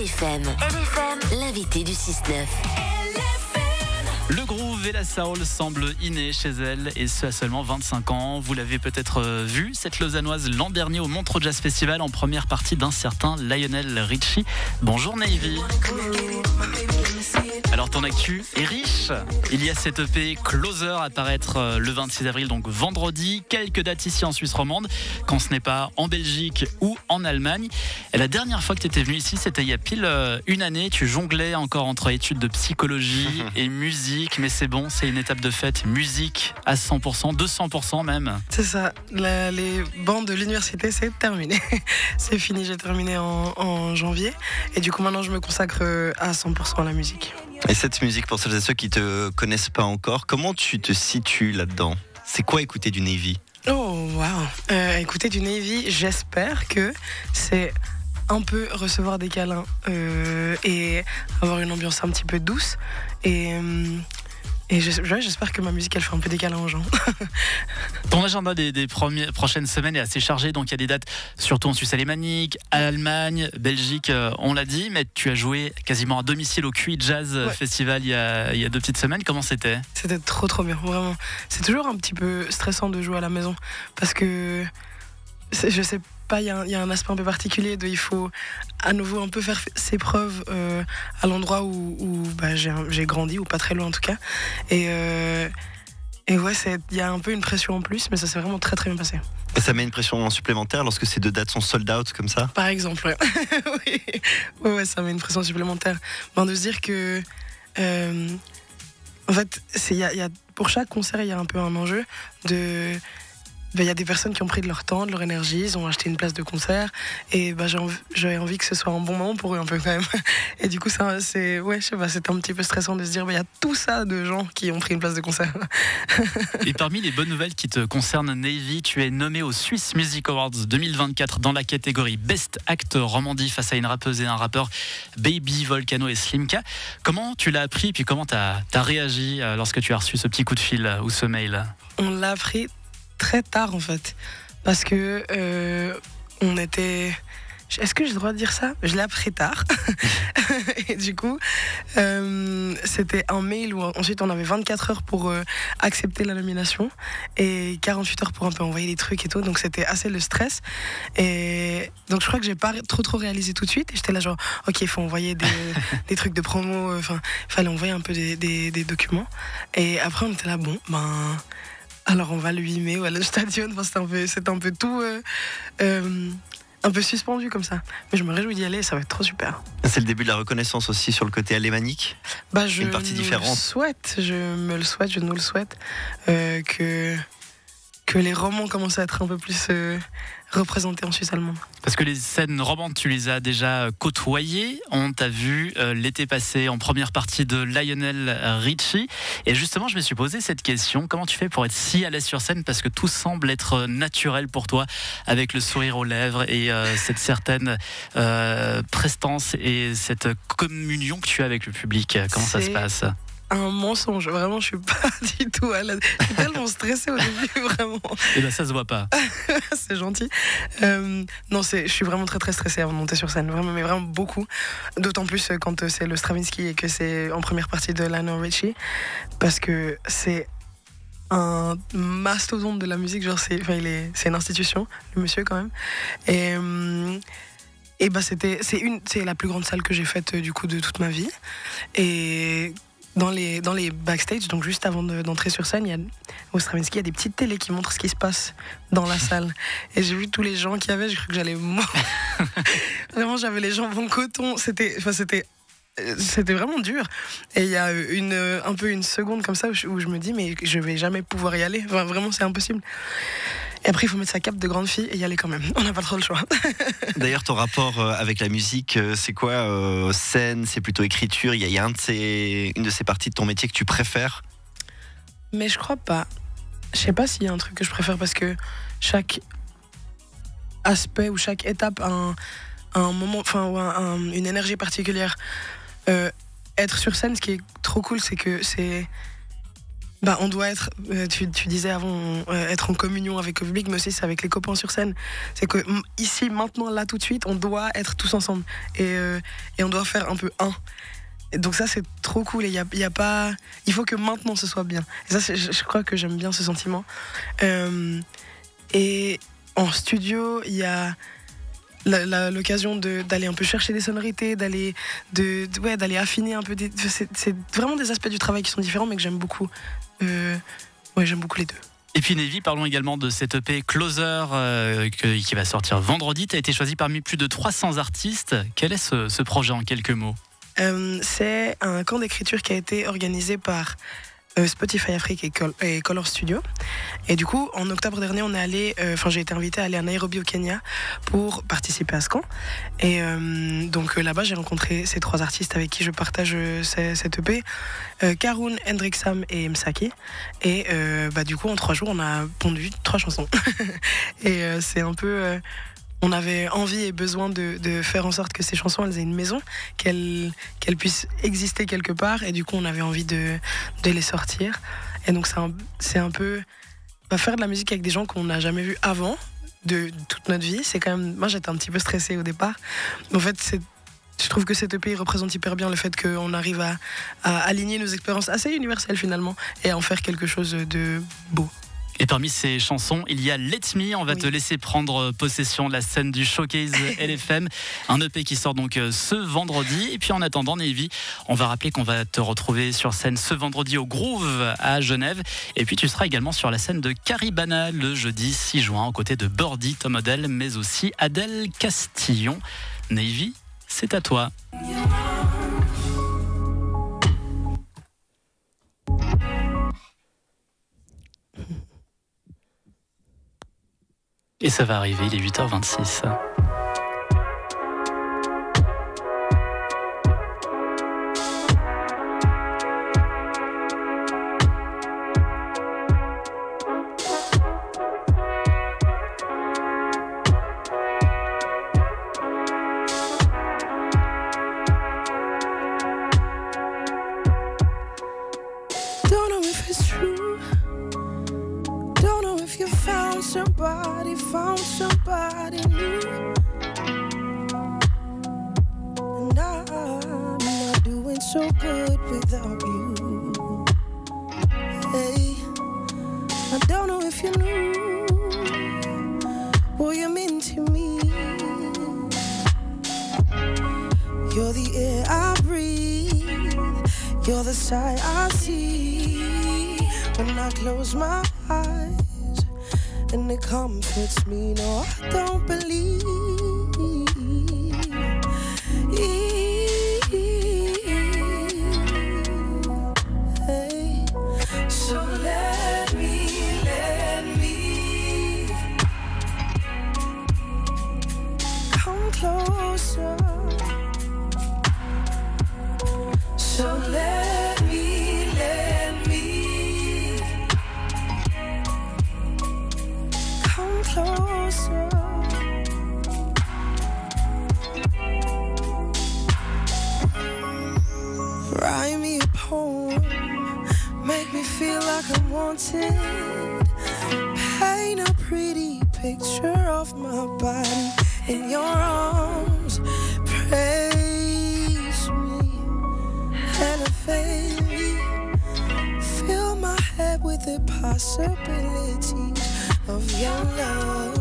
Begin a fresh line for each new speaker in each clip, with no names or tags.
LFM, l'invité du 6-9.
Le groove et la soul semblent innés chez elle, et ce à seulement 25 ans. Vous l'avez peut-être vu, cette Lausannoise l'an dernier au Montreux Jazz Festival en première partie d'un certain Lionel Richie. Bonjour Navy. Alors ton actu est riche. Il y a cette EP Closer à paraître le 26 avril, donc vendredi. Quelques dates ici en Suisse romande, quand ce n'est pas en Belgique ou en Allemagne. Et la dernière fois que tu étais venu ici, c'était il y a pile une année. Tu jonglais encore entre études de psychologie et musique, mais c'est bon, c'est une étape de fête. Musique à 100%, 200% même.
C'est ça, les bancs de l'université, c'est terminé. C'est fini, j'ai terminé en janvier. Et du coup, maintenant, je me consacre à 100% à la musique.
Et cette musique, pour celles et ceux qui te connaissent pas encore, comment tu te situes là-dedans ? C'est quoi écouter du Navy ?
Oh, waouh. Écouter du Navy, j'espère que c'est un peu recevoir des câlins et avoir une ambiance un petit peu douce. Et j'espère que ma musique, elle fait un peu des câlins aux gens.
Ton agenda des prochaines semaines est assez chargé, donc il y a des dates surtout en Suisse alémanique, Allemagne, Belgique, on l'a dit, mais tu as joué quasiment à domicile au QI Jazz Festival il y a 2 petites semaines. Comment c'était ?
C'était trop bien, vraiment. C'est toujours un petit peu stressant de jouer à la maison, parce que je sais pas, il y a un aspect un peu particulier il faut à nouveau un peu faire ses preuves à l'endroit où j'ai grandi, ou pas très loin en tout cas. Et ouais, il y a un peu une pression en plus, mais ça s'est vraiment très bien passé.
Et ça met une pression supplémentaire lorsque ces 2 dates sont sold out comme ça ?
Par exemple, ouais. Oui. Ouais, ça met une pression supplémentaire. De se dire que en fait, pour chaque concert, il y a un peu un enjeu de... Il y a des personnes qui ont pris de leur temps, de leur énergie, ils ont acheté une place de concert, et j'avais envie que ce soit un bon moment pour eux un peu quand même. Et du coup, c'est un petit peu stressant de se dire, il y a tout ça de gens qui ont pris une place de concert.
Et parmi les bonnes nouvelles qui te concernent, Navy, tu es nommé aux Swiss Music Awards 2024 dans la catégorie Best Act Romandie face à une rappeuse et un rappeur, Baby, Volcano et Slimka. Comment tu l'as appris, puis comment t'as réagi lorsque tu as reçu ce petit coup de fil ou ce mail ?
On l'a appris très tard en fait, parce que on était... Est-ce que j'ai le droit de dire ça ? Je l'ai appris tard. Et du coup, c'était un mail où ensuite on avait 24 heures pour accepter la nomination et 48 heures pour un peu envoyer les trucs et tout. Donc c'était assez le stress. Et donc je crois que j'ai pas trop réalisé tout de suite. Et j'étais là genre, ok, il faut envoyer des trucs de promo. Enfin, il fallait envoyer un peu des documents. Et après on était là, alors on va le 8 mai ou à le Stadion. Enfin, c'était un peu tout un peu suspendu comme ça. Mais je me réjouis d'y aller, ça va être trop super.
C'est le début de la reconnaissance aussi sur le côté alémanique ? Une partie différente.
Je nous le souhaite, que les romans commencent à être un peu plus représentés en Suisse allemande.
Parce que les scènes romandes, tu les as déjà côtoyées. On t'a vu l'été passé en première partie de Lionel Richie. Et justement, je me suis posé cette question. Comment tu fais pour être si à l'aise sur scène ? Parce que tout semble être naturel pour toi, avec le sourire aux lèvres et cette certaine prestance et cette communion que tu as avec le public. Comment ça se passe ?
Un mensonge, vraiment, je suis pas du tout à l'aise. Je suis tellement stressée au début, vraiment.
Et ça se voit pas.
C'est gentil. Non, je suis vraiment très stressée avant de monter sur scène, vraiment, mais vraiment beaucoup. D'autant plus quand c'est le Stravinsky et que c'est en première partie de Lionel Richie, parce que c'est un mastodonte de la musique, genre c'est une institution, le monsieur quand même. Et c'est la plus grande salle que j'ai faite du coup de toute ma vie. Et dans les backstage, donc juste avant d'entrer sur scène, au Stravinsky, il y a des petites télés qui montrent ce qui se passe dans la salle. Et j'ai vu tous les gens qu'il y avait, j'ai cru que j'allais mourir. Vraiment, j'avais les jambes en coton. C'était vraiment dur. Et il y a un peu une seconde comme ça où je me dis, mais je vais jamais pouvoir y aller. Enfin, vraiment, c'est impossible. Et après, il faut mettre sa cape de grande fille et y aller quand même. On n'a pas trop le choix.
D'ailleurs, ton rapport avec la musique, c'est quoi ? Scène, c'est plutôt écriture ? Il y a une de ces parties de ton métier que tu préfères ?
Mais je crois pas. Je sais pas s'il y a un truc que je préfère, parce que chaque aspect ou chaque étape a un moment, une énergie particulière. Être sur scène, ce qui est trop cool, c'est que On doit être, tu disais avant, être en communion avec le public, mais aussi c'est avec les copains sur scène. C'est que ici, maintenant, là, tout de suite, on doit être tous ensemble. Et on doit faire un peu un. Et donc ça, c'est trop cool. Et y a pas... Il faut que maintenant, ce soit bien. Et ça, je crois que j'aime bien ce sentiment. Et en studio, il y a l'occasion d'aller un peu chercher des sonorités, d'aller affiner un peu. C'est vraiment des aspects du travail qui sont différents, mais que j'aime beaucoup. J'aime beaucoup les deux.
Et puis Navy, parlons également de cette EP Closer qui va sortir vendredi. Tu as été choisi parmi plus de 300 artistes. Quel est ce projet en quelques mots ?
C'est un camp d'écriture qui a été organisé par Spotify Afrique et Color Studio. Et du coup, en octobre dernier, j'ai été invitée à aller à Nairobi au Kenya pour participer à ce camp. Et donc là-bas, j'ai rencontré ces 3 artistes avec qui je partage cette EP, Karun, Hendrik Sam et Msaki. Et du coup, en 3 jours, on a pondu 3 chansons. Et c'est un peu... on avait envie et besoin de faire en sorte que ces chansons, elles aient une maison, qu'elles puissent exister quelque part. Et du coup, on avait envie de les sortir. Et donc, c'est un peu... faire de la musique avec des gens qu'on n'a jamais vus avant, de toute notre vie. C'est quand même... Moi, j'étais un petit peu stressée au départ. En fait, je trouve que cette EP représente hyper bien le fait qu'on arrive à aligner nos expériences assez universelles, finalement, et à en faire quelque chose de beau.
Et parmi ces chansons, il y a Let Me. On va te laisser prendre possession de la scène du Showcase LFM. Un EP qui sort donc ce vendredi. Et puis en attendant, Navy, on va rappeler qu'on va te retrouver sur scène ce vendredi au Groove à Genève. Et puis tu seras également sur la scène de Caribana le jeudi 6 juin aux côtés de Birdie, Tom Odell, mais aussi Adèle Castillon. Navy, c'est à toi. Et ça va arriver, il est 8h26.
Found somebody new, and I'm not doing so good without you. Hey, I don't know if you knew what you mean to me. You're the air I breathe, you're the sight I see when I close my eyes. And it comforts me, no, I don't believe. Hey. So let me come closer. So let me closer. Write me a poem, make me feel like I'm wanted. Paint a pretty picture of my body in your arms. Praise me, elevate me. Fill my head with the possibilities of your love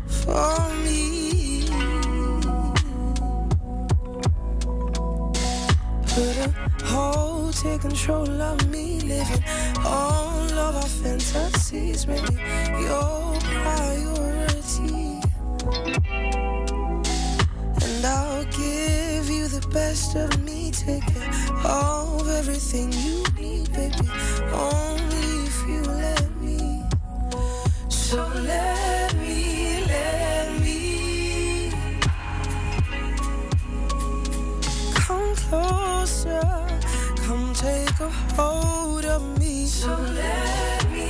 for me. Put a hold, take control of me, living all of our fantasies, maybe your priority. And I'll give you the best of me, take care of everything you need, baby, only if you let me. So let me come closer, come take a hold of me. So let me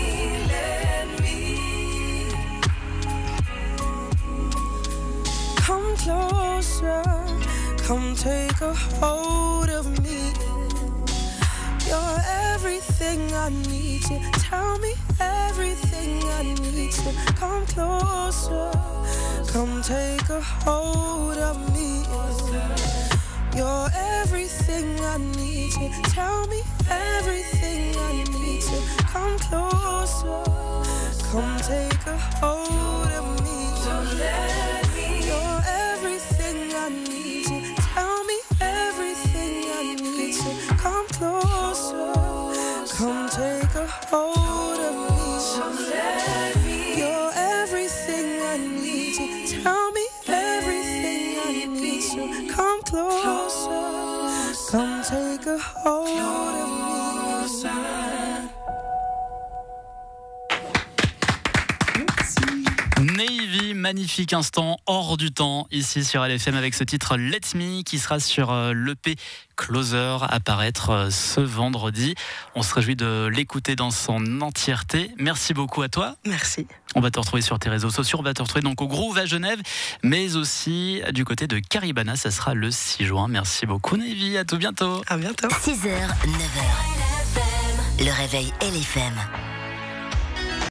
come closer, Come take a hold of me. You're everything I need to. Tell me everything I need to. Come closer. Come take a hold of me. You're everything I need to. Tell me everything I need to. Come closer. Come take a hold of me. You're everything I need to. Tell me everything I need to. Come closer. Come take a hold of me. You're everything I need to. Tell me everything I need to. Come closer. Come take a hold of me.
Navy, magnifique instant hors du temps ici sur LFM avec ce titre Let Me qui sera sur l'EP Closer à paraître ce vendredi. On se réjouit de l'écouter dans son entièreté. Merci beaucoup à toi.
Merci.
On va te retrouver sur tes réseaux sociaux, on va te retrouver donc au Groove à Genève, mais aussi du côté de Caribana, ça sera le 6 juin. Merci beaucoup Navy, à tout bientôt.
À bientôt.
6h, 9h. Le réveil LFM.